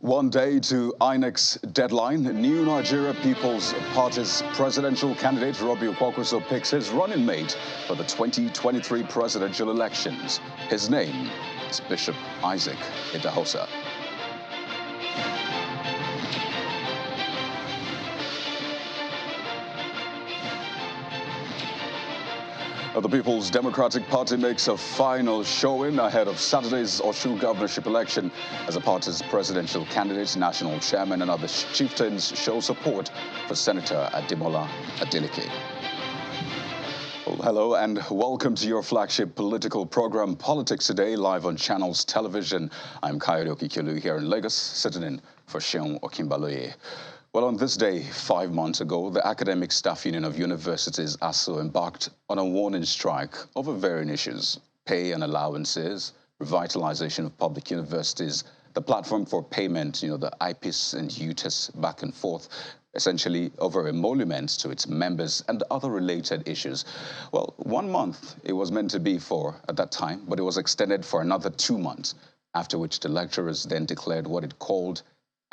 One day to INEC's deadline, New Nigeria People's Party's presidential candidate Robbie Kwankwaso picks his running mate for the 2023 presidential elections. His name is Bishop Isaac Idahosa. The People's Democratic Party makes a final showing ahead of Saturday's Osun Governorship election as the party's presidential candidate, national chairman, and other chieftains show support for Senator Ademola Adeleke. Well, hello and welcome to your flagship political program, Politics Today, live on Channels Television. I'm Kayode Okikelu here in Lagos, sitting in for Seun Okinbaloye. Well, on this day, 5 months ago, the Academic Staff Union of Universities, ASU, embarked on a warning strike over varying issues: pay and allowances, revitalization of public universities, the platform for payment, the IPIS and UTIS back and forth, essentially over emoluments to its members and other related issues. Well, 1 month it was meant to be for at that time, but it was extended for another 2 months, after which the lecturers then declared what it called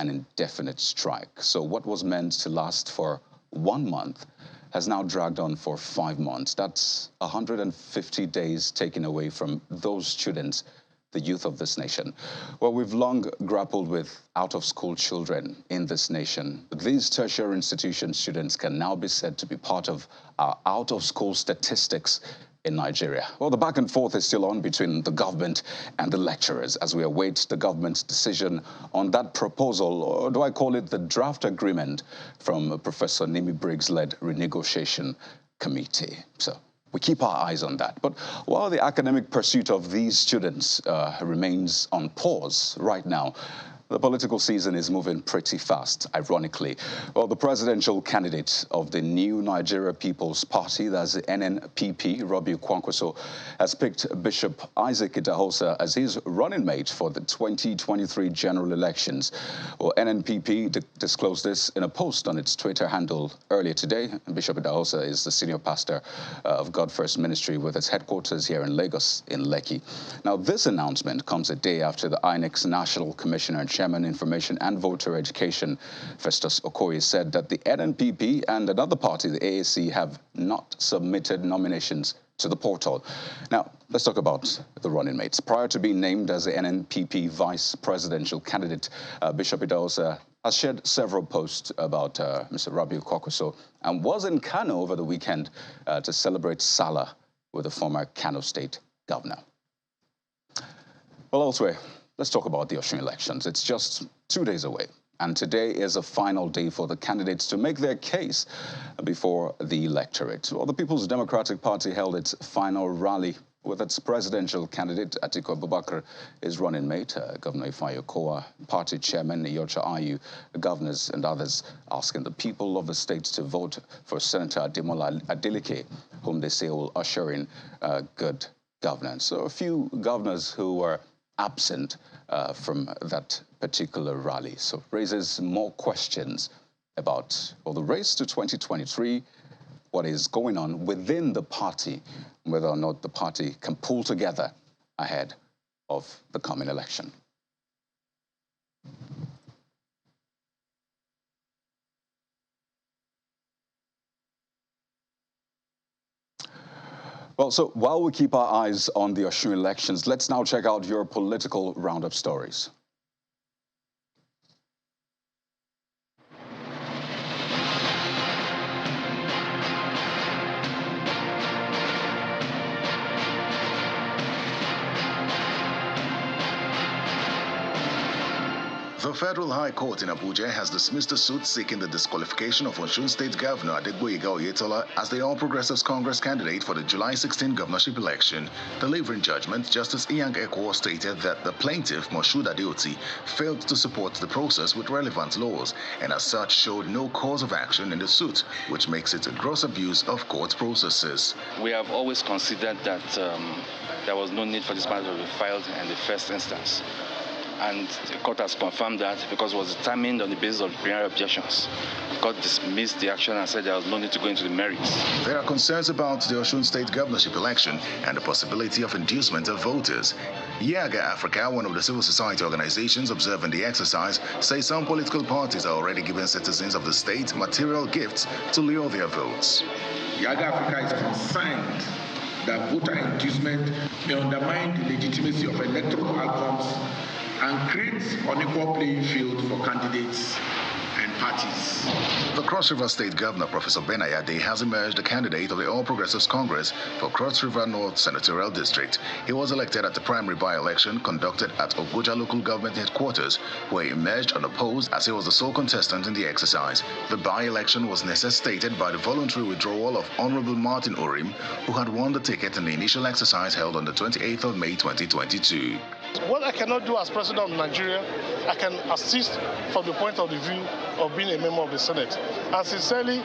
an indefinite strike. So what was meant to last for 1 month has now dragged on for 5 months. That's 150 days taken away from those students, the youth of this nation. Well, we've long grappled with out-of-school children in this nation. These tertiary institution students can now be said to be part of our out-of-school statistics in Nigeria. Well, the back and forth is still on between the government and the lecturers as we await the government's decision on that proposal, or do I call it the draft agreement from Professor Nimi Briggs-led renegotiation committee. So we keep our eyes on that. But while the academic pursuit of these students remains on pause right now, the political season is moving pretty fast, ironically. Well, the presidential candidate of the New Nigeria People's Party, that's the NNPP, Robbie Kwankwaso, has picked Bishop Isaac Idahosa as his running mate for the 2023 general elections. Well, NNPP disclosed this in a post on its Twitter handle earlier today. Bishop Idahosa is the senior pastor of God First Ministry with its headquarters here in Lagos, in Lekki. Now, this announcement comes a day after the INEC's National Commissioner and Chairman Information and Voter Education, Festus Okoye, said that the NNPP and another party, the AAC, have not submitted nominations to the portal. Now, let's talk about the running mates. Prior to being named as the NNPP vice presidential candidate, Bishop Idahosa has shared several posts about Mr. Robbie Kwankwaso and was in Kano over the weekend to celebrate Salah with the former Kano State governor. Well, elsewhere, let's talk about the Osun elections. It's just 2 days away, and today is a final day for the candidates to make their case before the electorate. Well, the People's Democratic Party held its final rally with its presidential candidate, Atiku Abubakar, his running mate, Governor Ifeanyi Okowa, party chairman, Iyorchia Ayu, governors and others, asking the people of the state to vote for Senator Ademola Adeleke, whom they say will usher in good governance. So a few governors who were absent from that particular rally. So raises more questions about the race to 2023, what is going on within the party, whether or not the party can pull together ahead of the coming election. Well, so while we keep our eyes on the Osun elections, let's now check out your political roundup stories. The Federal High Court in Abuja has dismissed a suit seeking the disqualification of Osun State Governor Adegboyega Oyetola as the All Progressives Congress candidate for the July 16 governorship election. Delivering judgment, Justice Inyang Ekwo stated that the plaintiff, Moshood Adeoti, failed to support the process with relevant laws and as such showed no cause of action in the suit, which makes it a gross abuse of court processes. We have always considered that there was no need for this matter to be filed in the first instance. and the court has confirmed that because it was determined on the basis of preliminary objections. The court dismissed the action and said there was no need to go into the merits. There are concerns about the Osun State governorship election and the possibility of inducement of voters. Yaga Africa, one of the civil society organizations observing the exercise, says some political parties are already giving citizens of the state material gifts to lure their votes. Yaga Africa is concerned that voter inducement may undermine the legitimacy of electoral outcomes and create unequal playing field for candidates and parties. The Cross River State Governor, Professor Ben Ayade, has emerged a candidate of the All Progressives Congress for Cross River North Senatorial District. He was elected at the primary by-election conducted at Ogoja Local Government Headquarters, where he emerged unopposed as he was the sole contestant in the exercise. The by-election was necessitated by the voluntary withdrawal of Honorable Martin Orim, who had won the ticket in the initial exercise held on the 28th of May 2022. What I cannot do as president of Nigeria, I can assist from the point of view of being a member of the Senate. And sincerely,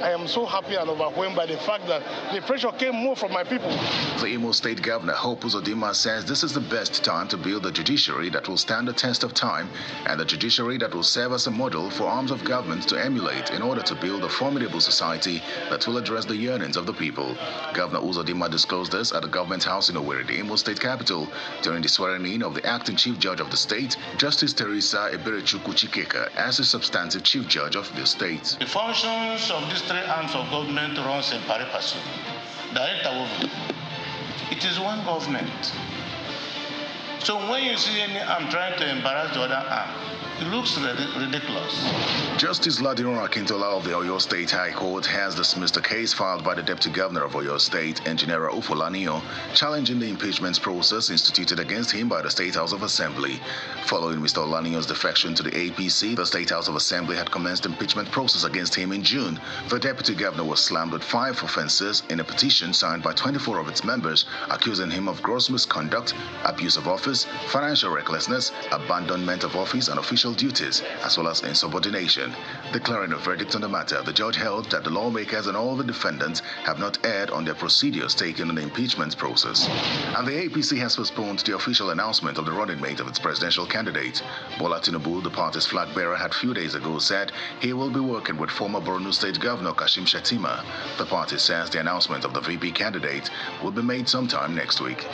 I am so happy and overwhelmed by the fact that the pressure came more from my people. The Imo State Governor, Hope Uzodinma, says this is the best time to build a judiciary that will stand the test of time and a judiciary that will serve as a model for arms of government to emulate in order to build a formidable society that will address the yearnings of the people. Governor Uzodinma disclosed this at the government house in Owerri, the Imo State capital, during the swearing-in of the acting chief judge of the state, Justice Teresa Eberechukwu Chikeka, as the substantive chief judge of the state. The functions of these three arms of government runs in pari passu. It is one government. So when you see any arm trying to embarrass the other arm, it looks ridiculous. Justice Funke Akindele of the Oyo State High Court has dismissed a case filed by the Deputy Governor of Oyo State, Engineer Ofolaniyan, challenging the impeachment process instituted against him by the State House of Assembly. Following Mr. Olaniyan's defection to the APC, the State House of Assembly had commenced impeachment process against him in June. The Deputy Governor was slammed with 5 offences in a petition signed by 24 of its members, accusing him of gross misconduct, abuse of office, financial recklessness, abandonment of office and official duties, as well as insubordination. Declaring a verdict on the matter, the judge held that the lawmakers and all the defendants have not erred on their procedures taken in the impeachment process. And the APC has postponed the official announcement of the running mate of its presidential candidate. Bola Tinubu, the party's flag bearer, had few days ago said he will be working with former Borno State Governor Kashim Shettima. The party says the announcement of the VP candidate will be made sometime next week.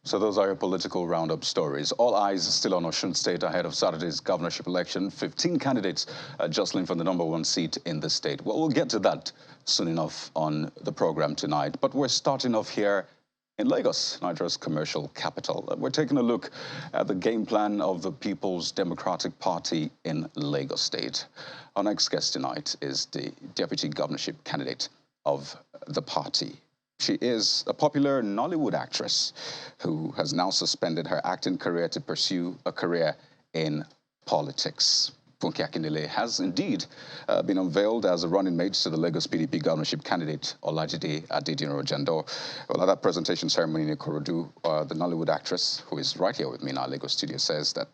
So those are your political roundup stories. All eyes still on Osun State ahead of Saturday's governorship election. 15 candidates jostling for the #1 seat in the state. Well, we'll get to that soon enough on the program tonight. But we're starting off here in Lagos, Nigeria's commercial capital. We're taking a look at the game plan of the People's Democratic Party in Lagos State. Our next guest tonight is the deputy governorship candidate of the party. She is a popular Nollywood actress who has now suspended her acting career to pursue a career in politics. Funke Akindele has indeed been unveiled as a running mate to the Lagos PDP governorship candidate Olajide Adediran Ojando. Well, at that presentation ceremony in Ikorodu, the Nollywood actress, who is right here with me in our Lagos studio, says that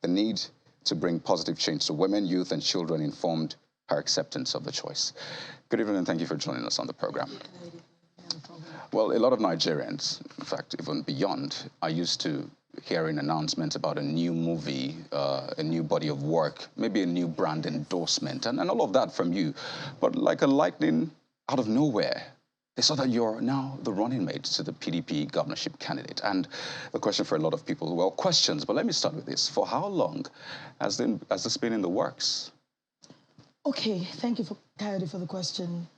the need to bring positive change to women, youth, and children informed her acceptance of the choice. Good evening, and thank you for joining us on the program. Well, a lot of Nigerians, in fact, even beyond, are used to hearing announcements about a new movie, a new body of work, maybe a new brand endorsement, and all of that from you. But like a lightning out of nowhere, they saw that you're now the running mate to the PDP governorship candidate. And the question for a lot of people, well, questions, but let me start with this. For how long has this been in the works? Okay, thank you, Coyote, for the question.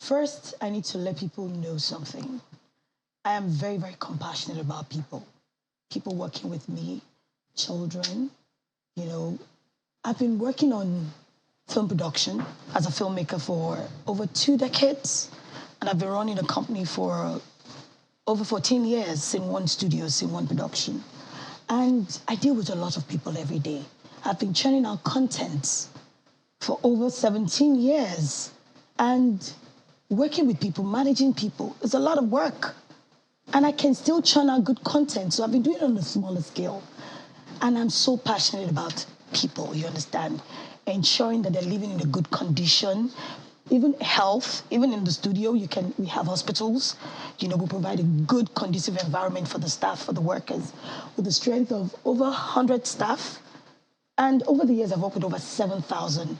First, I need to let people know something. I am very, very compassionate about people. People working with me, children, you know. I've been working on film production as a filmmaker for over 2 decades, and I've been running a company for over 14 years in one studio, in one production. And I deal with a lot of people every day. I've been churning out content for over 17 years. And working with people, managing people, is a lot of work. And I can still churn out good content, so I've been doing it on a smaller scale. And I'm so passionate about people, you understand? Ensuring that they're living in a good condition, even health, even in the studio, we have hospitals. We provide a good, conducive environment for the staff, for the workers, with the strength of over 100 staff. And over the years, I've worked with over 7,000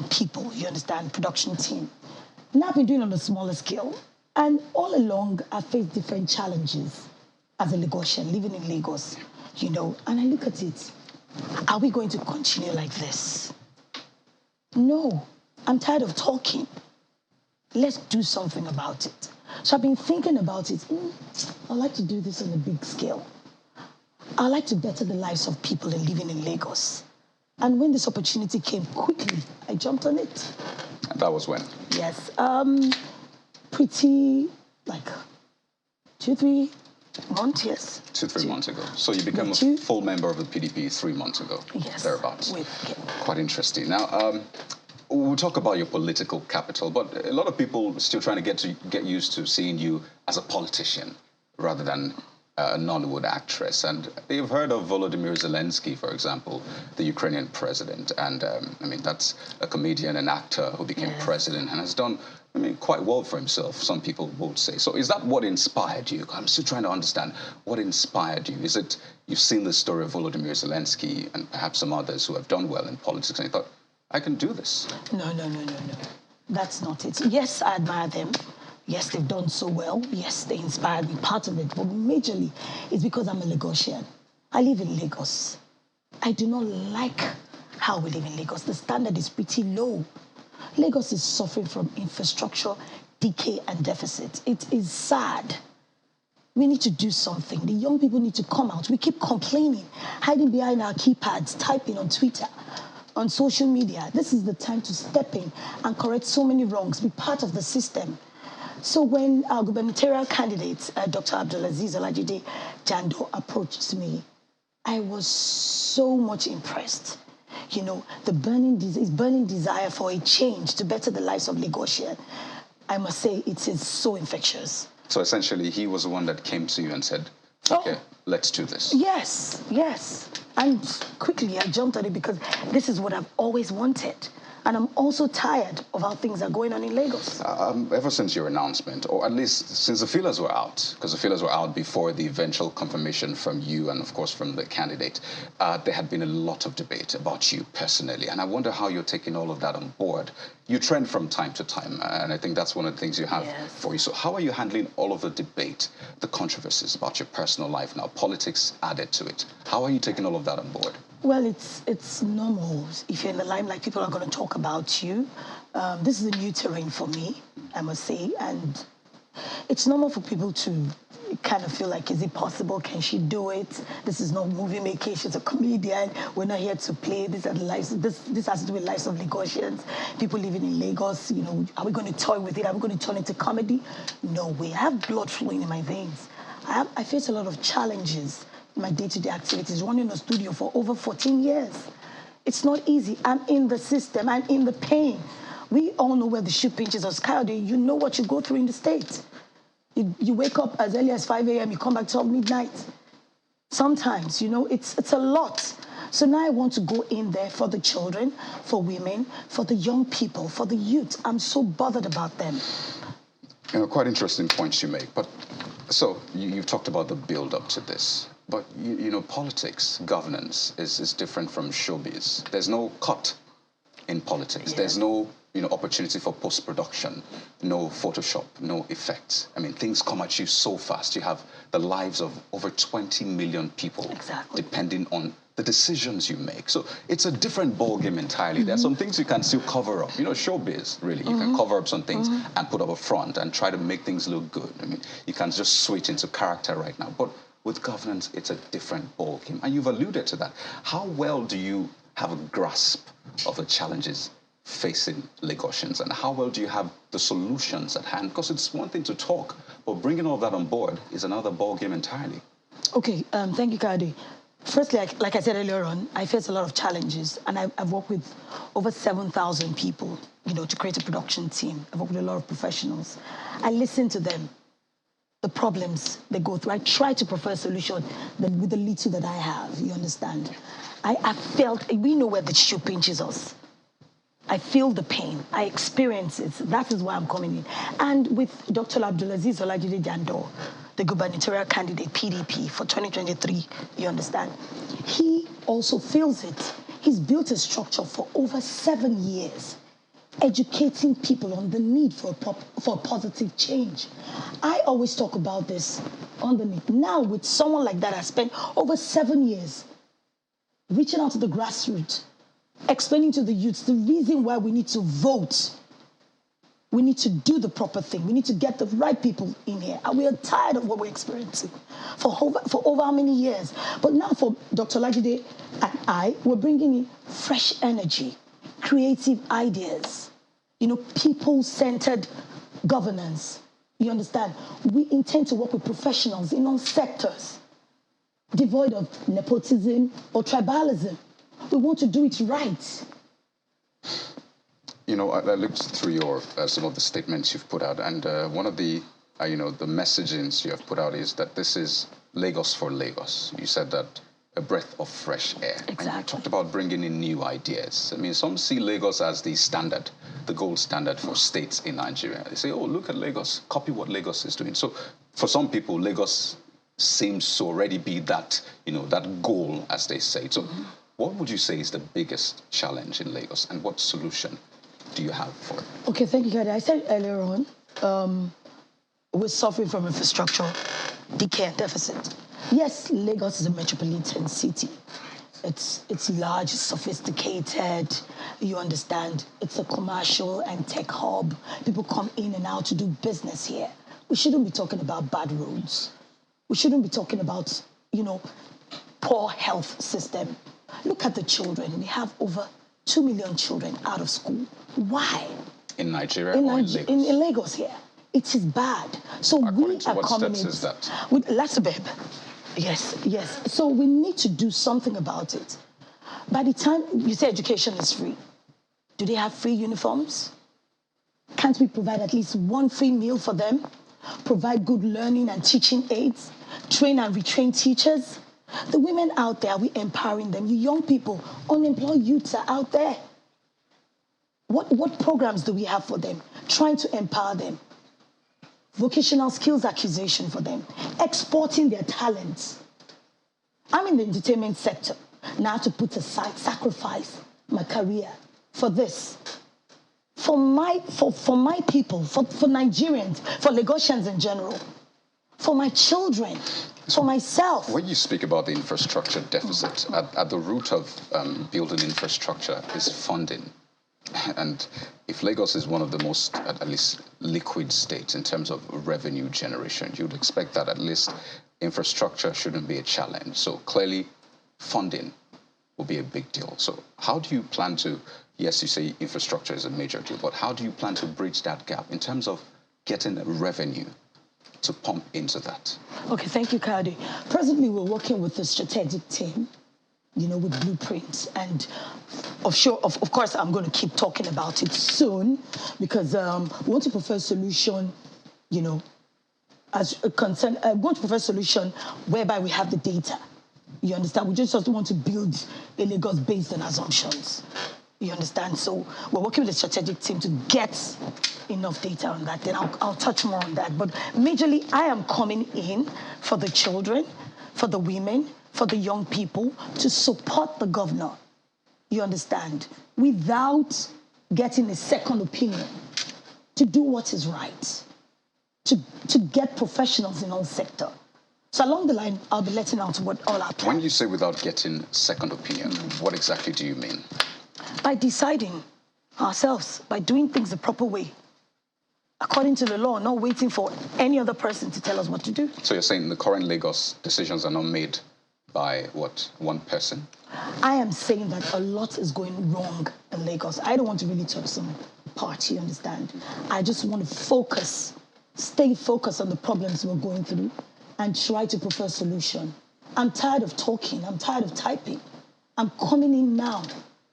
people, you understand, production team. Now I've been doing it on a smaller scale. And all along, I faced different challenges as a Lagosian, living in Lagos, and I look at it. Are we going to continue like this? No. I'm tired of talking. Let's do something about it. So I've been thinking about it. I'd like to do this on a big scale. I'd like to better the lives of people living in Lagos. And when this opportunity came quickly, I jumped on it. And that was when? Yes. Pretty, like 2-3 months, yes. 2-3 months ago. So you became a full member of the PDP 3 months ago. Yes. Thereabouts. Quite interesting. Now, we'll talk about your political capital, but a lot of people are still trying to get used to seeing you as a politician rather than a Nollywood actress. And you've heard of Volodymyr Zelensky, for example, the Ukrainian president. And that's a comedian and actor who became president and has done, quite well for himself, some people would say. So is that what inspired you? I'm still trying to understand what inspired you. Is it you've seen the story of Volodymyr Zelensky and perhaps some others who have done well in politics and you thought, I can do this? No. That's not it. Yes, I admire them. Yes, they've done so well. Yes, they inspired me, part of it. But majorly, it's because I'm a Lagosian. I live in Lagos. I do not like how we live in Lagos. The standard is pretty low. Lagos is suffering from infrastructure decay and deficit. It is sad. We need to do something. The young people need to come out. We keep complaining, hiding behind our keypads, typing on Twitter, on social media. This is the time to step in and correct so many wrongs, be part of the system. So when our gubernatorial candidate, Dr. Abdulaziz Olajide Jando, approached me, I was so much impressed. The burning desire for a change to better the lives of Lagosians. I must say, it is so infectious. So essentially, he was the one that came to you and said, okay, let's do this. Yes. And quickly, I jumped on it because this is what I've always wanted. And I'm also tired of how things are going on in Lagos. Ever since your announcement, or at least since the feelers were out, because the feelers were out before the eventual confirmation from you and, of course, from the candidate, there had been a lot of debate about you personally. And I wonder how you're taking all of that on board. You trend from time to time, and I think that's one of the things you have for you. So how are you handling all of the debate, the controversies about your personal life now, politics added to it? How are you taking all of that on board? Well, it's normal. If you're in the limelight, people are going to talk about you. This is a new terrain for me, I must say. And it's normal for people to kind of feel like, is it possible? Can she do it? This is not movie making. She's a comedian. We're not here to play. These are the lives. This has to do with lives of Lagosians. People living in Lagos, are we going to toy with it? Are we going to turn it into comedy? No way. I have blood flowing in my veins. I face a lot of challenges in my day-to-day activities, running a studio for over 14 years. It's not easy. I'm in the system. I'm in the pain. We all know where the shoe pinches us. Kayode, you know what you go through in the States. You wake up as early as 5 a.m., you come back 12 midnight. Sometimes, it's a lot. So now I want to go in there for the children, for women, for the young people, for the youth. I'm so bothered about them. Quite interesting points you make. But so you've talked about the build-up to this. But, politics, governance is different from showbiz. There's no cut in politics. There's no opportunity for post-production, no Photoshop, no effects. Things come at you so fast. You have the lives of over 20 million people depending on the decisions you make. So it's a different ballgame entirely. There are some things you can still cover up. Showbiz, really. You can cover up some things and put up a front and try to make things look good. You can just switch into character right now. But with governance, it's a different ballgame. And you've alluded to that. How well do you have a grasp of the challenges facing Lagosians, and how well do you have the solutions at hand? Because it's one thing to talk, but bringing all of that on board is another ballgame entirely. Okay, thank you, Kayode. Firstly, like I said earlier on, I face a lot of challenges, and I've worked with over 7,000 people, to create a production team. I've worked with a lot of professionals. I listen to them. the problems they go through. I try to prefer a solution with the little that I have, you understand? I felt, we know where the shoe pinches us. I feel the pain. I experience it. That is why I'm coming in. And with Dr. Abdulaziz Olajide Jando, the gubernatorial candidate, PDP, for 2023, you understand? He also feels it. He's built a structure for over 7 years, educating people on the need for positive change. I always talk about this underneath. Now, with someone like that, I spent over 7 years reaching out to the grassroots, explaining to the youths the reason why we need to vote. We need to do the proper thing. We need to get the right people in here. And we are tired of what we're experiencing for over how many years. But now for Dr. Olajide and we're bringing in fresh energy, creative ideas, people-centered governance. You understand? We intend to work with professionals in all sectors, devoid of nepotism or tribalism. We want to do it right. I looked through your some of the statements you've put out, and one of the the messagings you have put out is that this is Lagos for Lagos. You said that a breath of fresh air. Exactly. And you talked about bringing in new ideas. I mean, some see Lagos as the standard, the gold standard for states in Nigeria. They say, oh, look at Lagos, copy what Lagos is doing. So for some people, Lagos seems to already be that, that goal, as they say. So what would you say is the biggest challenge in Lagos, and what solution do you have for it? Okay, thank you, Kade. I said earlier on, we're suffering from infrastructure decay and deficit. Yes, Lagos is a metropolitan city. It's large, it's sophisticated, you understand. It's a commercial and tech hub. People come in and out to do business here. We shouldn't be talking about bad roads. We shouldn't be talking about, poor health system. Look at the children. We have over 2 million children out of school. Why? In Nigeria or in Lagos? In Lagos here. It is bad. So According to we are what coming steps in is that? with Lasabeb. Yes. So we need to do something about it. By the time you say education is free, do they have free uniforms? Can't we provide at least one free meal for them? Provide good learning and teaching aids? Train and retrain teachers? The women out there, are we empowering them? You young people, unemployed youths are out there. What programs do we have for them? Trying to empower them. Vocational skills acquisition for them. Exporting their talents. I'm in the entertainment sector. Now I have to put aside, sacrifice my career for this. For my people, for Nigerians, for Lagosians in general. For my children. For myself. When you speak about the infrastructure deficit, at the root of building infrastructure is funding. And if Lagos is one of the most, at least, liquid states in terms of revenue generation, you'd expect that at least infrastructure shouldn't be a challenge. So clearly, funding will be a big deal. So how do you plan to, yes, you say infrastructure is a major deal, but how do you plan to bridge that gap in terms of getting revenue to pump into that? Okay, thank you, Kade. Presently, we're working with a strategic team, with blueprints. And of course, I'm going to keep talking about it soon because we want to prefer a solution, as a concern. We want to prefer a solution whereby we have the data. You understand? We just want to build a Lagos based on assumptions. You understand? So we're working with a strategic team to get enough data on that. Then I'll touch more on that. But majorly, I am coming in for the children, for the women, for the young people, to support the governor. You understand? Without getting a second opinion, to do what is right, to get professionals in all sectors. So along the line, I'll be letting out what all our plans. When you say without getting second opinion, what exactly do you mean? By deciding ourselves, by doing things the proper way, according to the law, not waiting for any other person to tell us what to do. So you're saying the current Lagos decisions are not made by, one person? I am saying that a lot is going wrong in Lagos. I don't want to really touch some part, you understand? I just want to stay focused on the problems we're going through and try to prefer a solution. I'm tired of talking. I'm tired of typing. I'm coming in now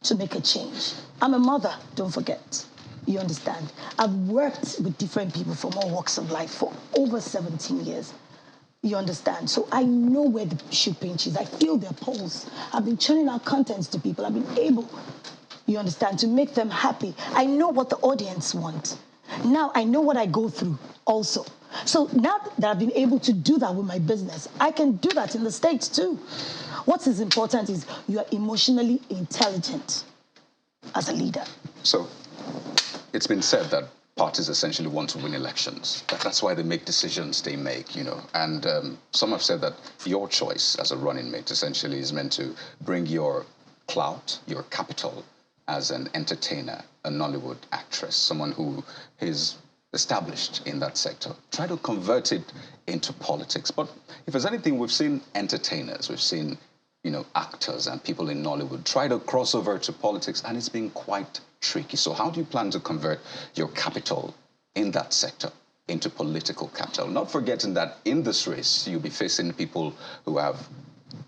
to make a change. I'm a mother, don't forget. You understand? I've worked with different people from all walks of life for over 17 years. You understand? So I know where the shoe pinches. I feel their pulse. I've been churning out contents to people. I've been able, you understand, to make them happy. I know what the audience wants. Now I know what I go through also. So now that I've been able to do that with my business, I can do that in the States too. What is important is you are emotionally intelligent as a leader. So it's been said that parties essentially want to win elections. That's why they make decisions they make, you know. And some have said that your choice as a running mate essentially is meant to bring your clout, your capital as an entertainer, a Nollywood actress, someone who is established in that sector. Try to convert it into politics. But if there's anything, we've seen entertainers, we've seen, you know, actors and people in Nollywood try to cross over to politics, and it's been quite tricky. So how do you plan to convert your capital in that sector into political capital? Not forgetting that in this race, you'll be facing people who have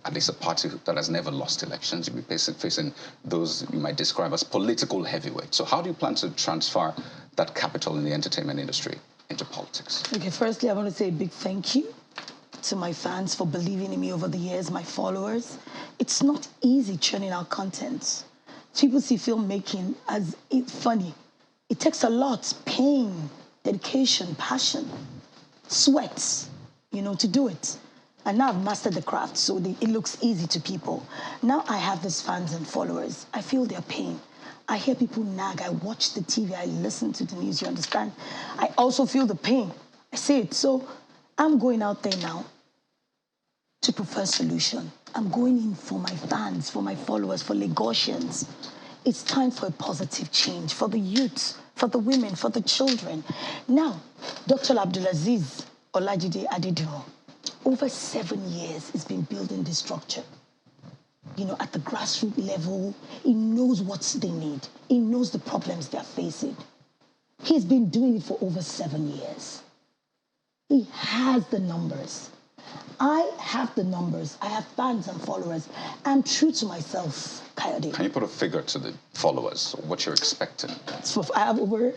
at least a party that has never lost elections. You'll be facing those you might describe as political heavyweights. So how do you plan to transfer that capital in the entertainment industry into politics? Okay, firstly, I want to say a big thank you to my fans for believing in me over the years, my followers. It's not easy churning out content. People see filmmaking as funny. It takes a lot, pain, dedication, passion, sweat, you know, to do it. And now I've mastered the craft, so it looks easy to people. Now I have these fans and followers. I feel their pain. I hear people nag. I watch the TV. I listen to the news, you understand? I also feel the pain. I see it. So I'm going out there now to prefer solution. I'm going in for my fans, for my followers, for Lagosians. It's time for a positive change for the youth, for the women, for the children. Now, Dr. Abdulaziz Olajide Adediro, over 7 years, he's been building this structure. You know, at the grassroots level, he knows what they need. He knows the problems they're facing. He's been doing it for over 7 years. He has the numbers. I have the numbers. I have fans and followers. I'm true to myself, Coyote. Can you put a figure to the followers, what you're expecting? So I have over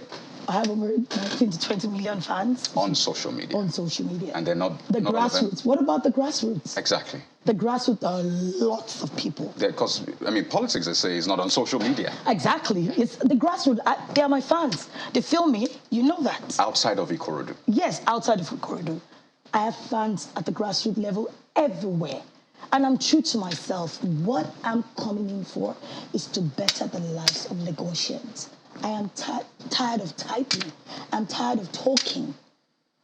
19 to 20 million fans. On social media? On social media. And they're not... The grassroots. What about the grassroots? Exactly. The grassroots are lots of people. Because, I mean, politics, they say, is not on social media. Exactly. It's the grassroots. They are my fans. They film me. You know that. Outside of Ikorodu? Yes, outside of Ikorodu. I have fans at the grassroots level everywhere. And I'm true to myself. What I'm coming in for is to better the lives of Lagosians. I am tired of typing. I'm tired of talking.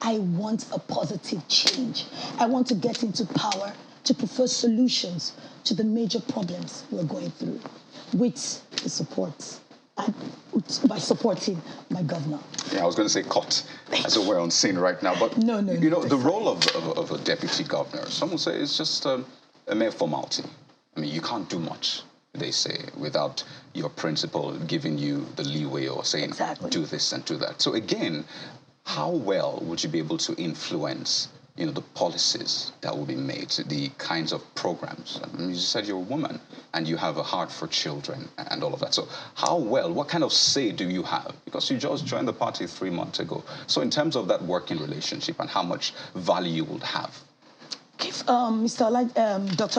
I want a positive change. I want to get into power to prefer solutions to the major problems we're going through with the support, by supporting my governor. Yeah, I was going to say cut, as it were on scene right now. But, no, you know, the role of a deputy governor, some will say it's just a mere formality. I mean, you can't do much, they say, without your principal giving you the leeway or saying, exactly, do this and do that. So again, how well would you be able to influence, you know, the policies that will be made, the kinds of programs? I mean, you said you're a woman and you have a heart for children and all of that. So how well, what kind of say do you have? Because you just joined the party 3 months ago. So in terms of that working relationship and how much value you would have? Dr.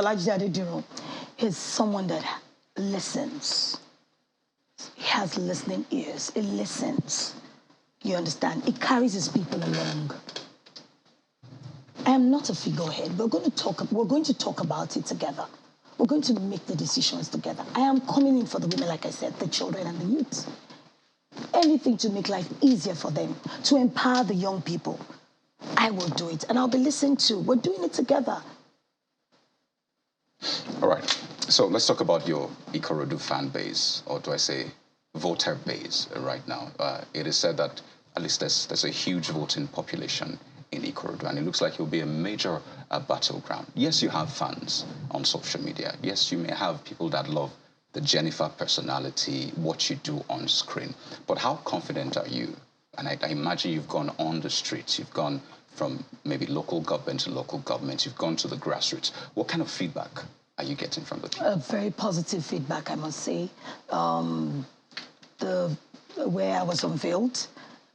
Olajide Adediro is someone that listens. He has listening ears. He listens. You understand? He carries his people along. I am not a figurehead. We're going to talk about it together. We're going to make the decisions together. I am coming in for the women, like I said, the children and the youth. Anything to make life easier for them, to empower the young people. I will do it, and I'll be listened to. We're doing it together. All right. So let's talk about your Ikorodu fan base, or do I say voter base right now. It is said that at least there's a huge voting population in Ikorodu, and it looks like it will be a major battleground. Yes, you have fans on social media. Yes, you may have people that love the Jennifer personality, what you do on screen. But how confident are you? And I imagine you've gone on the streets, you've gone from maybe local government to local government, you've gone to the grassroots. What kind of feedback are you getting from the people? Very positive feedback, I must say. where I was unveiled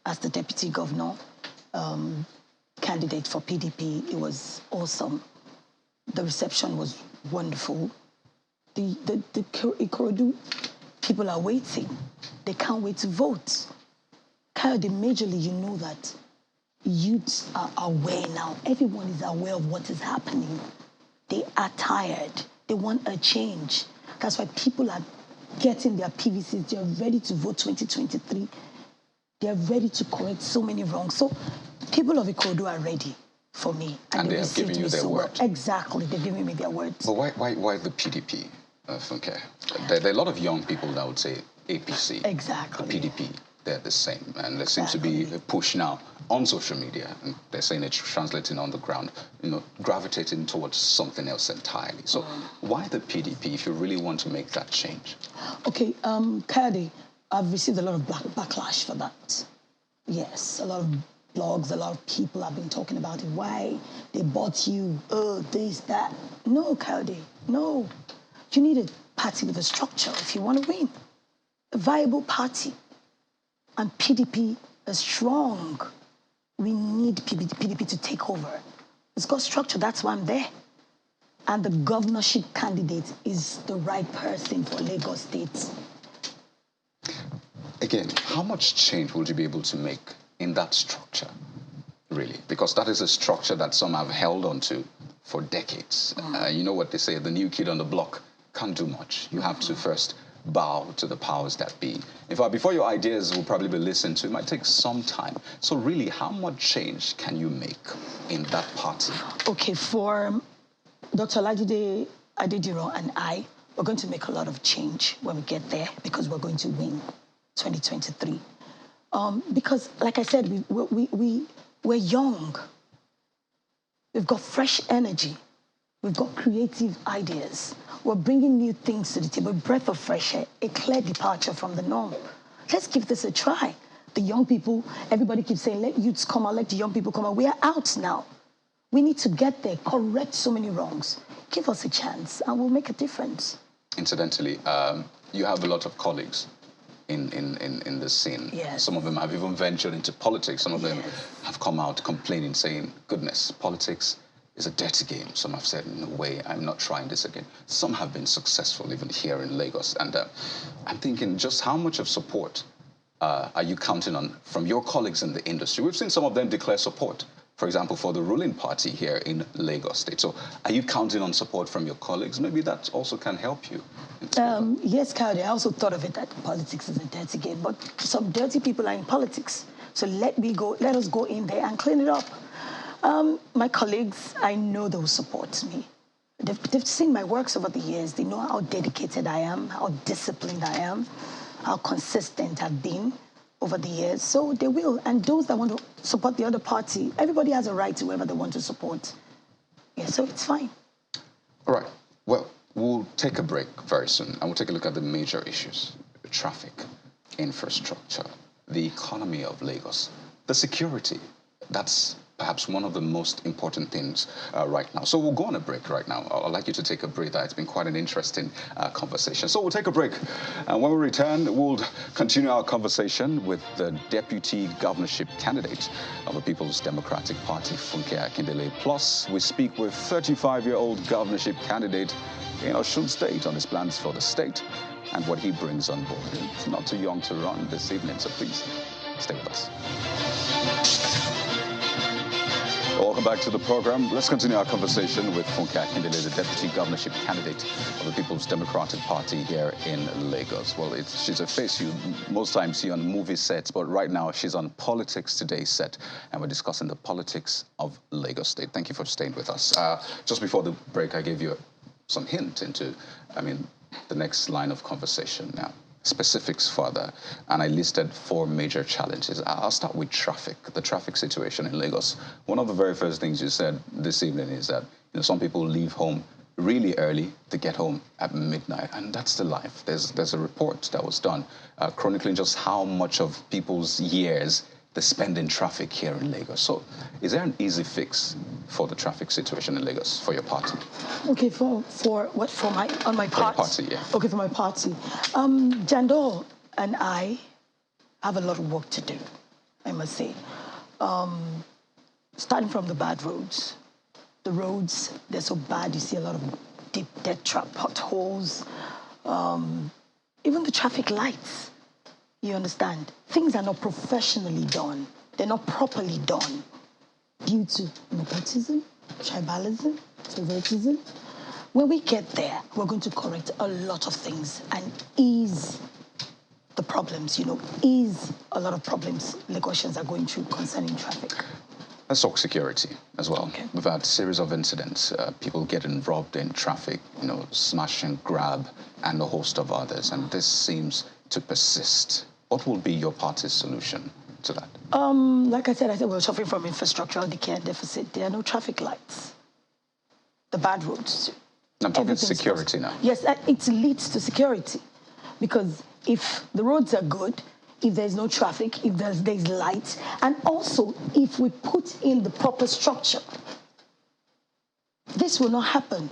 as the deputy governor candidate for PDP. It was awesome. The reception was wonderful. The Ikorodu people are waiting. They can't wait to vote. Kayode, majorly, you know that youths are aware now. Everyone is aware of what is happening. They are tired. They want a change. That's why people are getting their PVCs. They're ready to vote 2023. They're ready to correct so many wrongs. So people of Ikorodu are ready for me. And they have given you their word. Well. Exactly. They're giving me their words. But why the PDP, Funke? There are a lot of young people that would say APC. Exactly. The PDP, they're the same. And there seems to be a push now on social media, and they're saying it's translating on the ground, gravitating towards something else entirely. So why the PDP if you really want to make that change? Okay, Kayode, I've received a lot of backlash for that. Yes, a lot of blogs, a lot of people have been talking about it. Why they bought you, this, that. No, Kayode, no. You need a party with a structure if you want to win. A viable party. And PDP is strong. We need PDP to take over. It's got structure, that's why I'm there. And the governorship candidate is the right person for Lagos State. Again, how much change would you be able to make in that structure, really? Because that is a structure that some have held on to for decades. You know what they say, the new kid on the block can't do much. You have to first bow to the powers that be. In fact, before your ideas will probably be listened to, it might take some time. So really, how much change can you make in that party? Okay, for Dr. Lajide Adediro and I, we're going to make a lot of change when we get there because we're going to win 2023. Because, like I said, we're young. We've got fresh energy. We've got creative ideas. We're bringing new things to the table, a breath of fresh air, a clear departure from the norm. Let's give this a try. The young people, everybody keeps saying, let youths come out, let the young people come out. We are out now. We need to get there, correct so many wrongs. Give us a chance, and we'll make a difference. Incidentally, you have a lot of colleagues in the scene. Yes. Some of them have even ventured into politics. Some of them have come out complaining, saying, goodness, politics is a dirty game. Some have said, no way, I'm not trying this again. Some have been successful, even here in Lagos. And I'm thinking, just how much of support are you counting on from your colleagues in the industry? We've seen some of them declare support, for example, for the ruling party here in Lagos State. So are you counting on support from your colleagues? Maybe that also can help you. Yes, Kayode, I also thought of it that politics is a dirty game, but some dirty people are in politics. So let us go in there and clean it up. My colleagues, I know they'll support me. They've seen my works over the years. They know how dedicated I am, how disciplined I am, how consistent I've been over the years. So they will. And those that want to support the other party, everybody has a right to whoever they want to support. Yeah, so it's fine. All right. Well, we'll take a break very soon, and we'll take a look at the major issues: traffic, infrastructure, the economy of Lagos, the security. That's perhaps one of the most important things right now. So we'll go on a break right now. I'd like you to take a breather. It's been quite an interesting conversation. So we'll take a break. And when we return, we'll continue our conversation with the deputy governorship candidate of the People's Democratic Party, Funke Akindele. Plus, we speak with 35-year-old governorship candidate in Osun State on his plans for the state and what he brings on board. He's not too young to run this evening, so please stay with us. Welcome back to the program. Let's continue our conversation with Funke Akindele, the deputy governorship candidate of the People's Democratic Party here in Lagos. Well, she's a face you most times see on movie sets, but right now she's on Politics Today set, and we're discussing the politics of Lagos State. Thank you for staying with us. Just before the break, I gave you some hint into, the next line of conversation now. Specifics further, and I listed 4 major challenges. I'll start with traffic, the traffic situation in Lagos. One of the very first things you said this evening is that some people leave home really early to get home at midnight, and that's the life. There's a report that was done chronicling just how much of people's years they spend in traffic here in Lagos. So is there an easy fix for the traffic situation in Lagos for your party? Okay, on my party? For your party, yeah. Okay, for my party. Jandor and I have a lot of work to do, I must say. Starting from the bad roads. The roads, they're so bad, you see a lot of deep dead trap potholes. Even the traffic lights, you understand? Things are not professionally done. They're not properly done due to nepotism, tribalism, favoritism. When we get there, we're going to correct a lot of things and ease the problems, ease a lot of problems Lagosians are going through concerning traffic. Let's talk security as well. Okay. We've had a series of incidents, people getting involved in traffic, smash and grab, and a host of others, and this seems to persist. What will be your party's solution to that? Like I said we're suffering from infrastructural decay and deficit. There are no traffic lights. The bad roads too. I'm talking security now. Yes, it leads to security. Because if the roads are good, if there's no traffic, if there's light, and also if we put in the proper structure, this will not happen.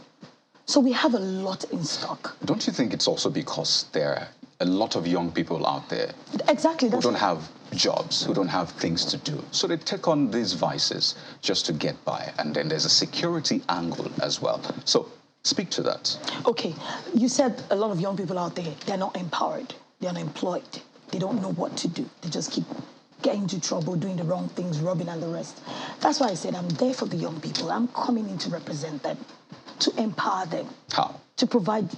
So we have a lot in stock. Don't you think it's also because there are a lot of young people out there exactly, who don't have jobs, who don't have things to do? So they take on these vices just to get by. And then there's a security angle as well. So speak to that. Okay, you said a lot of young people out there, they're not empowered, they're unemployed, they don't know what to do. They just keep getting into trouble, doing the wrong things, robbing and the rest. That's why I said I'm there for the young people. I'm coming in to represent them, to empower them. How? To provide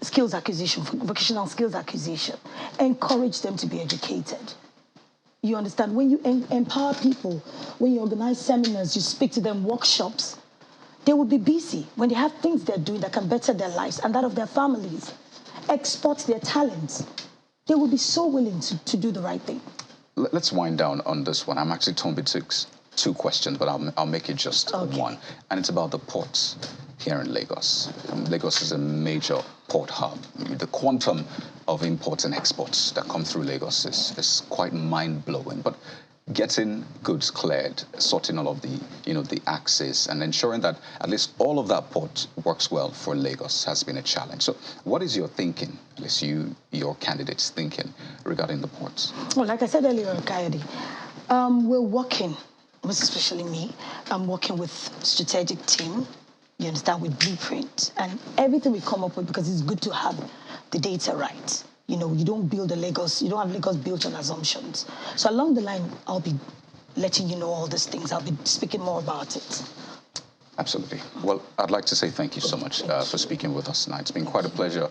skills acquisition, vocational skills acquisition, encourage them to be educated. You understand? When you empower people, when you organize seminars, you speak to them, workshops, they will be busy when they have things they're doing that can better their lives and that of their families, export their talents. They will be so willing to do the right thing. Let's wind down on this one. I'm actually torn between two questions, but I'll make it just one. And it's about the ports here in Lagos. Lagos is a major port hub. The quantum of imports and exports that come through Lagos is quite mind-blowing. But getting goods cleared, sorting all of the, the access, and ensuring that at least all of that port works well for Lagos has been a challenge. So what is your thinking, at least your candidates thinking regarding the ports? Well, like I said earlier, Coyote, we're working, most especially me, I'm working with strategic team, you understand, with blueprint, and everything we come up with, because it's good to have the data right. You don't build you don't have Lagos built on assumptions. So along the line, I'll be letting you know all these things. I'll be speaking more about it. Absolutely. Well, I'd like to say thank you so much for speaking with us tonight. It's been quite a pleasure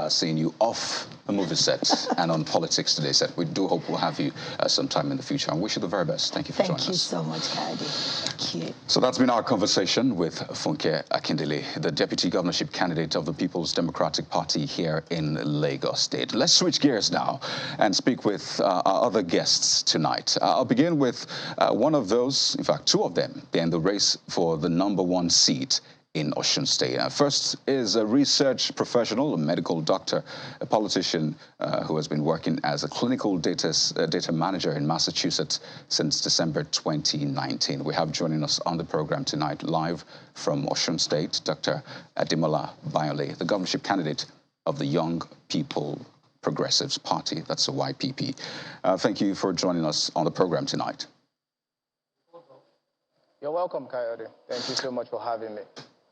seeing you off a movie set and on Politics Today set. We do hope we'll have you sometime in the future. And wish you the very best. Thank you for joining us. Thank you so much, Kadi. Thank you. So that's been our conversation with Funke Akindele, the deputy governorship candidate of the People's Democratic Party here in Lagos State. Let's switch gears now and speak with our other guests tonight. I'll begin with one of those, in fact, two of them. They're in the race for the #1 seat in Osun State. First is a research professional, a medical doctor, a politician who has been working as a clinical data manager in Massachusetts since December 2019. We have joining us on the program tonight, live from Osun State, Dr. Ademola Bayole, the governorship candidate of the Young People Progressives Party, that's the YPP. Thank you for joining us on the program tonight. You're welcome, Coyote. Thank you so much for having me.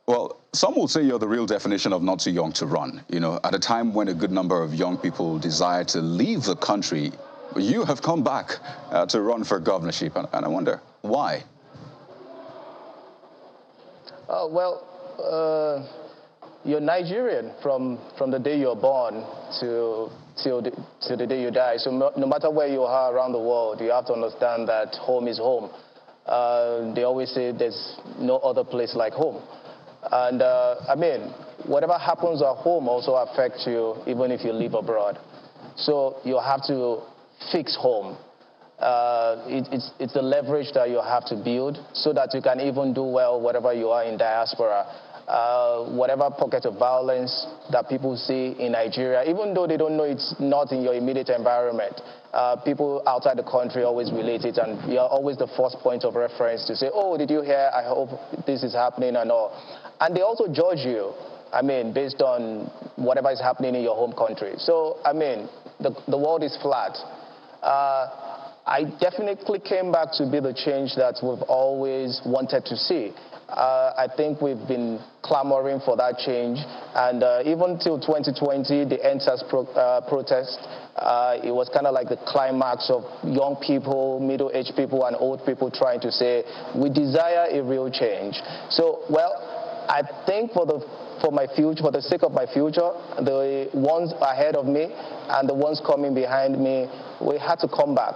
Well, some will say you're the real definition of not too young to run. At a time when a good number of young people desire to leave the country, you have come back to run for governorship. And I wonder, why? You're Nigerian from the day you're born till the day you die. So no matter where you are around the world, you have to understand that home is home. They always say there's no other place like home. And whatever happens at home also affects you even if you live abroad. So you have to fix home. It's the leverage that you have to build so that you can even do well wherever you are in diaspora. Whatever pocket of violence that people see in Nigeria, even though they don't know it's not in your immediate environment, people outside the country always relate it, and you're always the first point of reference to say, oh, did you hear? I hope this is happening and all. And they also judge you, based on whatever is happening in your home country. So, the world is flat. I definitely came back to be the change that we've always wanted to see. I think we've been clamoring for that change, and even till 2020, the NSAS protest, it was kind of like the climax of young people, middle-aged people, and old people trying to say, we desire a real change. So, well, I think for my future, for the sake of my future, the ones ahead of me and the ones coming behind me, we had to come back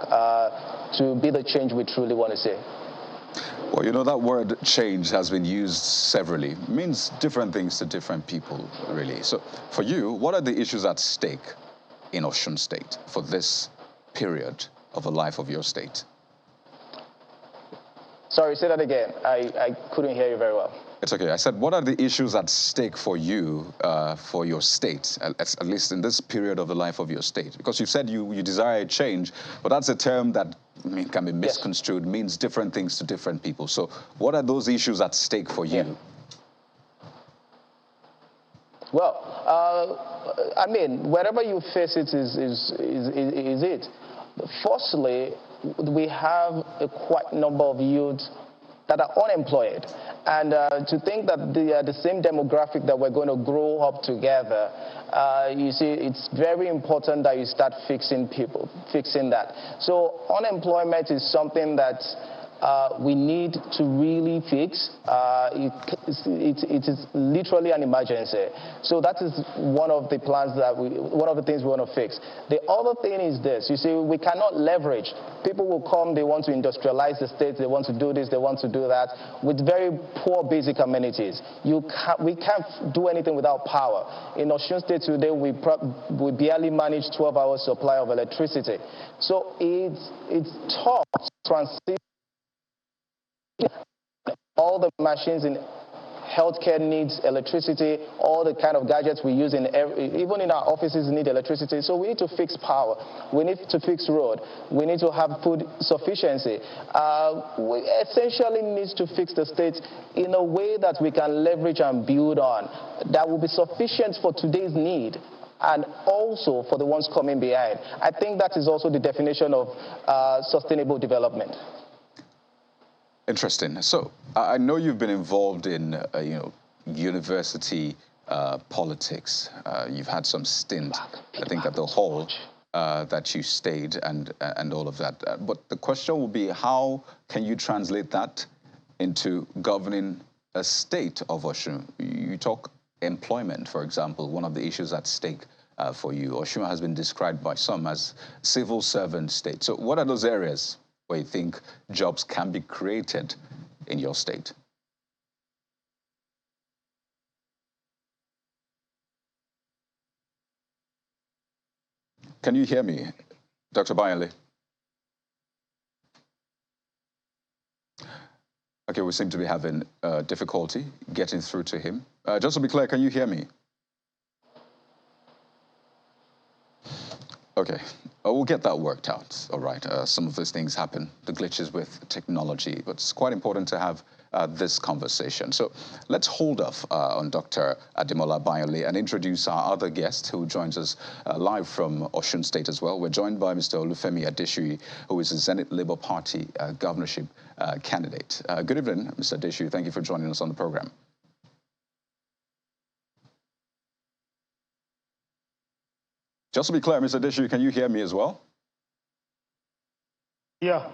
to be the change we truly want to see. Well, you know, that word change has been used severally. It means different things to different people, really. So for you, what are the issues at stake in Osun State for this period of the life of your state? Sorry, say that again. I couldn't hear you very well. It's okay. I said, what are the issues at stake for you, for your state, at least in this period of the life of your state? Because you said you desire a change, but that's a term that can be misconstrued, means different things to different people. So what are those issues at stake for you? Yeah. Well, I mean, wherever you face it is it. Firstly, we have a quite number of youths that are unemployed. And to think that they are the same demographic that we're going to grow up together, you see, it's very important that you start fixing that. So unemployment is something that we need to really fix. It is literally an emergency. So that is one of the plans that one of the things we want to fix. The other thing is this. You see, we cannot leverage. People will come, they want to industrialize the state, they want to do this, they want to do that, with very poor basic amenities. We can't do anything without power. In Osun State today, we barely manage 12 hours supply of electricity. So it's tough to transit all the machines in healthcare needs electricity, all the kind of gadgets we use even in our offices need electricity. So we need to fix power. We need to fix road. We need to have food sufficiency. We essentially need to fix the state in a way that we can leverage and build on, that will be sufficient for today's need and also for the ones coming behind. I think that is also the definition of sustainable development. Interesting. So I know you've been involved in, university politics. You've had some stint, I think, at the hall that you stayed and all of that. But the question will be, how can you translate that into governing a state of Osun? You talk employment, for example, one of the issues at stake for you. Osun has been described by some as civil servant state. So what are those areas where you think jobs can be created in your state? Can you hear me, Dr. Bayale? Okay, we seem to be having difficulty getting through to him. Just to be clear, can you hear me? Okay, we'll get that worked out, all right. Some of these things happen, the glitches with technology, but it's quite important to have this conversation. So let's hold off on Dr. Ademola Bayale and introduce our other guest who joins us live from Osun State as well. We're joined by Mr. Olufemi Adesui, who is the Zenith Labour Party governorship candidate. Good evening, Mr. Adesui. Thank you for joining us on the program. Just to be clear, Mr. Adesui, can you hear me as well? Yeah.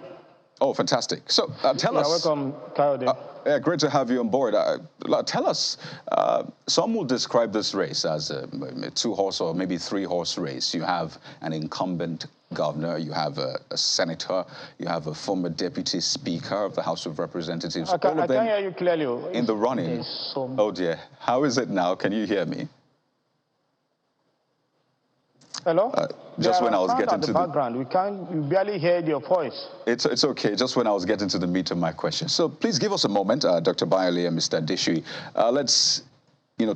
Oh, fantastic. So tell us. Welcome, Kayode. Yeah, great to have you on board. Tell us, some will describe this race as a two-horse or maybe three-horse race. You have an incumbent governor, you have a senator, you have a former deputy speaker of the House of Representatives. I can't hear you clearly. In the running. Oh dear, how is it now? Can you hear me? Hello? Just when I was getting to the background, we barely hear your voice. It's okay, just when I was getting to the meat of my question. So please give us a moment, Dr. Bayale and Mr. Adesui. Let's,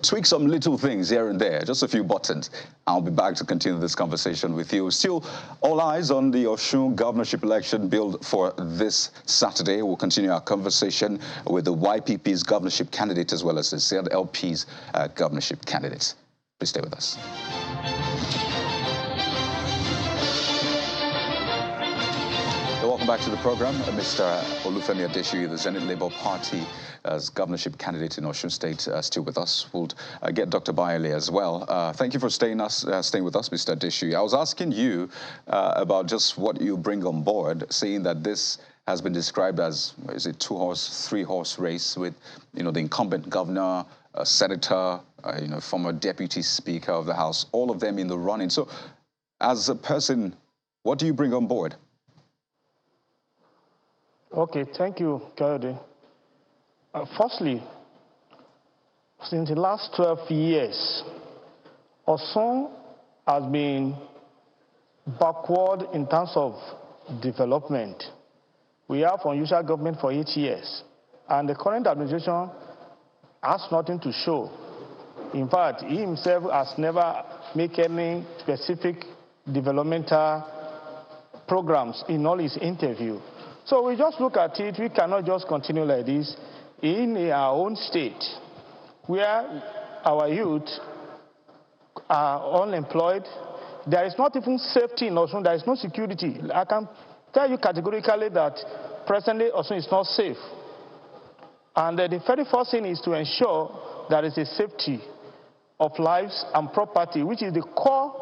tweak some little things here and there, just a few buttons. I'll be back to continue this conversation with you. Still, all eyes on the Osun governorship election billed for this Saturday. We'll continue our conversation with the YPP's governorship candidate as well as the ZLP's governorship candidates. Please stay with us. Welcome back to the program. Mr. Olufemi Adeshoye, the Zenith Labour Party as governorship candidate in Osun State, still with us. We'll get Dr. Bayele as well. Thank you for staying with us, Mr. Adeshoye. I was asking you about just what you bring on board, saying that this has been described as, is it 2-horse, 3-horse race with, the incumbent governor, a senator, former deputy speaker of the House, all of them in the running. So, as a person, what do you bring on board? Okay, thank you, Kayode. Firstly, since the last 12 years, Osun has been backward in terms of development. We have unusual government for 8 years, and the current administration has nothing to show. In fact, he himself has never made any specific developmental programs in all his interviews. So we just look at it. We cannot just continue like this in our own state, where our youth are unemployed. There is not even safety in Osun. There is no security. I can tell you categorically that presently Osun is not safe. And the very first thing is to ensure there is a safety of lives and property, which is the core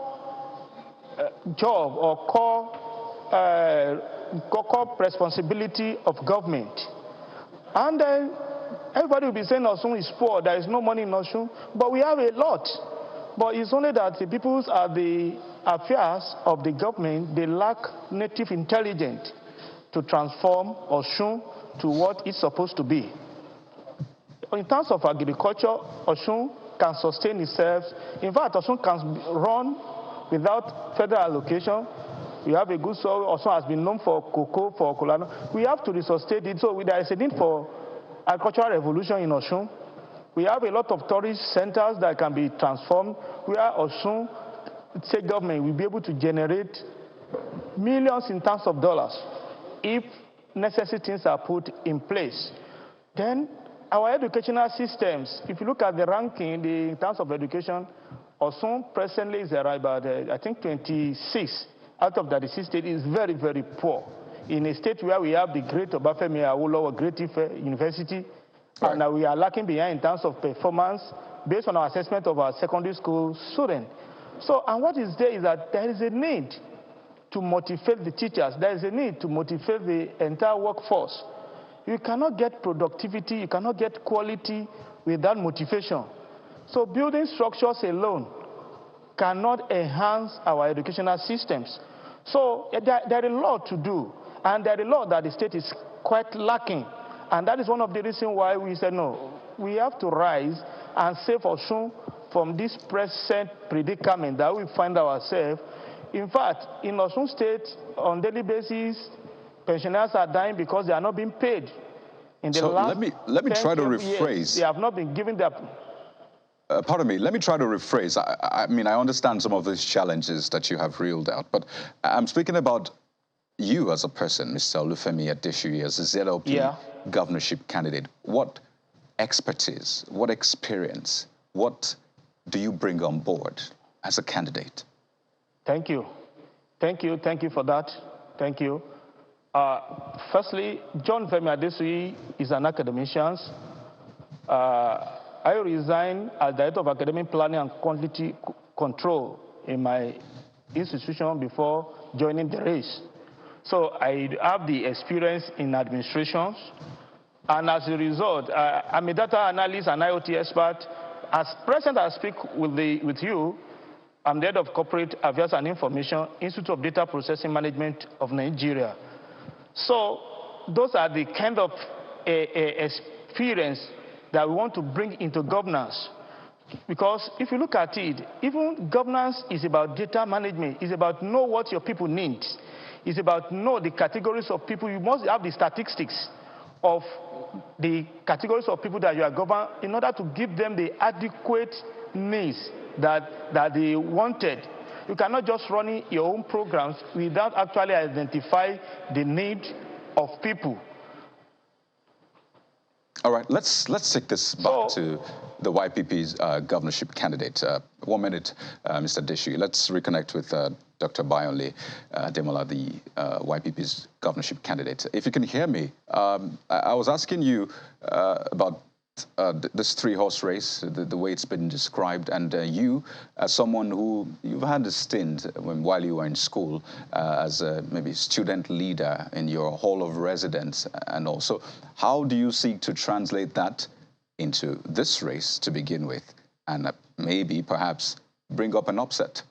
job or core responsibility of government. And then everybody will be saying Osun is poor, there is no money in Osun, but we have a lot. But it's only that the peoples are the affairs of the government, they lack native intelligence to transform Osun to what it's supposed to be. In terms of agriculture, Osun can sustain itself. In fact, Osun can run without federal allocation. We have a good soil. Osun has been known for cocoa, for colano. We have to resuscitate it. So there is a need for agricultural revolution in Osun. We have a lot of tourist centers that can be transformed, where Osun state government will be able to generate millions in terms of dollars if necessary things are put in place. Then our educational systems, if you look at the ranking in terms of education, Osun presently is about, I think, 26 out of 36 states is very, very poor. In a state where we have the great Obafemi Awolowo Great Ife University, right, and we are lacking behind in terms of performance based on our assessment of our secondary school students. So, and what is there is that there is a need to motivate the teachers. There is a need to motivate the entire workforce. You cannot get productivity, you cannot get quality without motivation. So building structures alone cannot enhance our educational systems. So there is a lot to do, and there is a lot that the state is quite lacking. And that is one of the reasons why we said, no, we have to rise and save Osun from this present predicament that we find ourselves. In fact, in Osun State, on a daily basis, pensioners are dying because they are not being paid. In the last let me try to rephrase. Years, they have not been given their... pardon me, let me try to rephrase. I mean, I understand some of these challenges that you have reeled out, but I'm speaking about you as a person, Mr. Olufemi Adeshoye, as a ZLP governorship candidate. What expertise, what experience, what do you bring on board as a candidate? Thank you. Thank you. Thank you for that. Thank you. Firstly, John Femi Adeshoye is an academician. I resigned as Director of Academic Planning and Quality Control in my institution before joining the race. So I have the experience in administrations, and as a result, I'm a data analyst and IoT expert. As present, I speak with you. I'm the head of Corporate Affairs and Information, Institute of Data Processing Management of Nigeria. So those are the kind of experience that we want to bring into governance. Because if you look at it, even governance is about data management. It's about know what your people need. It's about know the categories of people. You must have the statistics of the categories of people that you are governing in order to give them the adequate needs that they wanted. You cannot just run your own programs without actually identifying the need of people. All right, let's take this back to the YPP's governorship candidate. 1 minute, Mr. Deshui. Let's reconnect with Dr. Bayonle Demola, the YPP's governorship candidate. If you can hear me, I was asking you about this three-horse race, the way it's been described, and you, as someone who, you've had a stint while you were in school as a maybe student leader in your hall of residence, and also, how do you seek to translate that into this race to begin with, and maybe, perhaps, bring up an upset?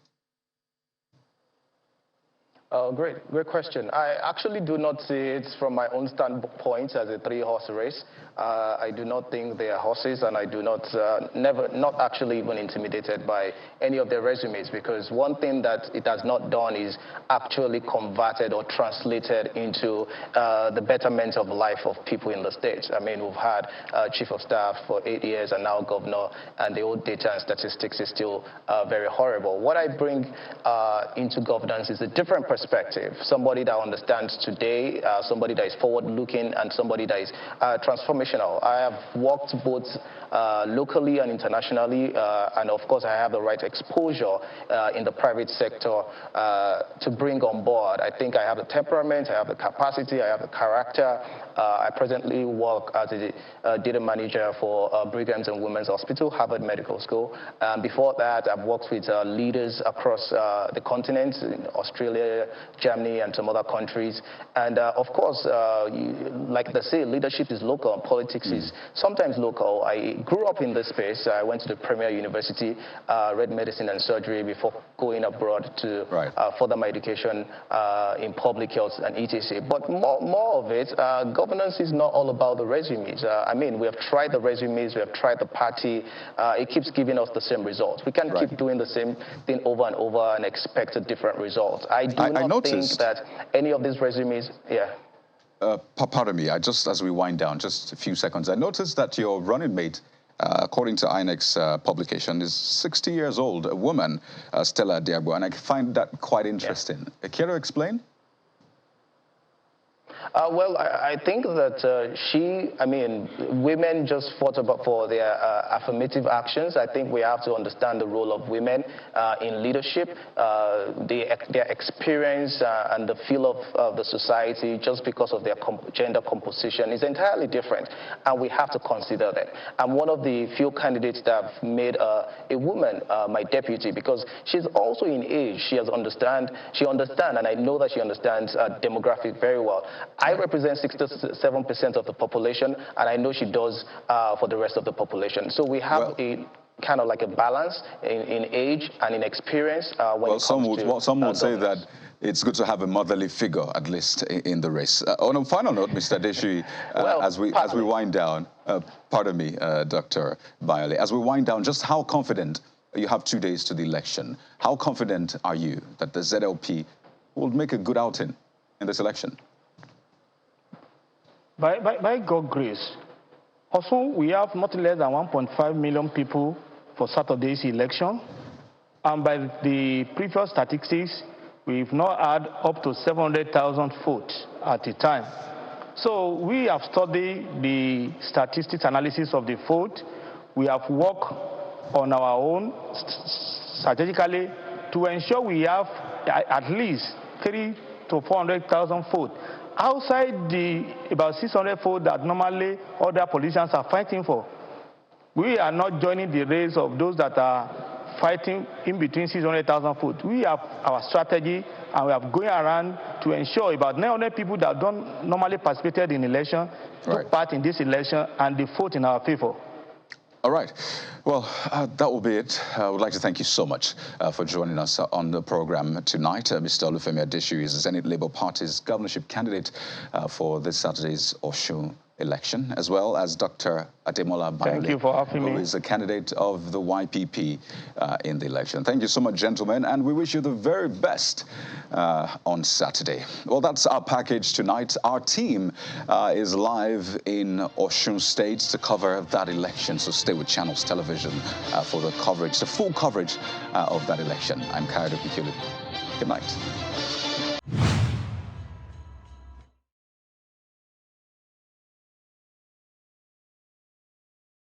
Great question. I actually do not see it from my own standpoint as a three-horse race. I do not think they are horses, and I do not, not actually even intimidated by any of their resumes, because one thing that it has not done is actually converted or translated into the betterment of life of people in the state. I mean, we've had chief of staff for 8 years and now governor, and the old data and statistics is still very horrible. What I bring into governance is a different perspective, somebody that understands today, somebody that is forward-looking, and somebody that is transformational. I have worked both locally and internationally, and of course I have the right exposure in the private sector to bring on board. I think I have the temperament, I have the capacity, I have the character. I presently work as a data manager for Brigham's and Women's Hospital, Harvard Medical School. Before that, I've worked with leaders across the continent, in Australia, Germany, and some other countries. And of course, like they say, leadership is local and politics is sometimes local. I grew up in this space. I went to the Premier University, read medicine and surgery before going abroad to further my education in public health and etc. But more of it, governance is not all about the resumes. I mean, we have tried the resumes, we have tried the party. It keeps giving us the same results. We can't keep doing the same thing over and over and expect a different result. I not think that any of these resumes, pardon me, as we wind down, just a few seconds, I noticed that your running mate, according to INEC's publication, is 60 years old, a woman, Stella Diagbo, and I find that quite interesting. Care to explain? Well, I think that women just fought for their affirmative actions. I think we have to understand the role of women in leadership, their experience and the feel of the society just because of their gender composition is entirely different, and we have to consider that. I'm one of the few candidates that have made a woman my deputy because she's also in age. She understands, and I know that she understands demographic very well. I represent 67% of the population, and I know she does for the rest of the population. So we have a kind of like a balance in age and in experience when it comes to some would say that it's good to have a motherly figure, at least, in the race. On a final note, Mr. Deshui, as we wind down, pardon me, Dr. Bayonle, as we wind down, just how confident, you have 2 days to the election, how confident are you that the ZLP will make a good outing in this election? By God's grace, also we have not less than 1.5 million people for Saturday's election, and by the previous statistics, we've now had up to 700,000 votes at a time. So we have studied the statistics analysis of the vote. We have worked on our own strategically to ensure we have at least 300,000 to 400,000 votes. Outside the about 600 votes that normally other politicians are fighting for. We are not joining the race of those that are fighting in between 600,000 votes. We have our strategy, and we are going around to ensure about 900 people that don't normally participate in election took part in this election and they vote in our favor. All right. Well, that will be it. I would like to thank you so much for joining us on the program tonight. Mr. Olufemi Adeshu is the Senate Labour Party's governorship candidate for this Saturday's Osun election, as well as Dr. Ademola Bayonle, thank you for having me, who is a candidate of the YPP in the election. Thank you so much, gentlemen, and we wish you the very best on Saturday. Well, that's our package tonight. Our team is live in Osun State to cover that election, so stay with Channels Television for the coverage, the full coverage of that election. I'm Kayode Pikulu. Good night.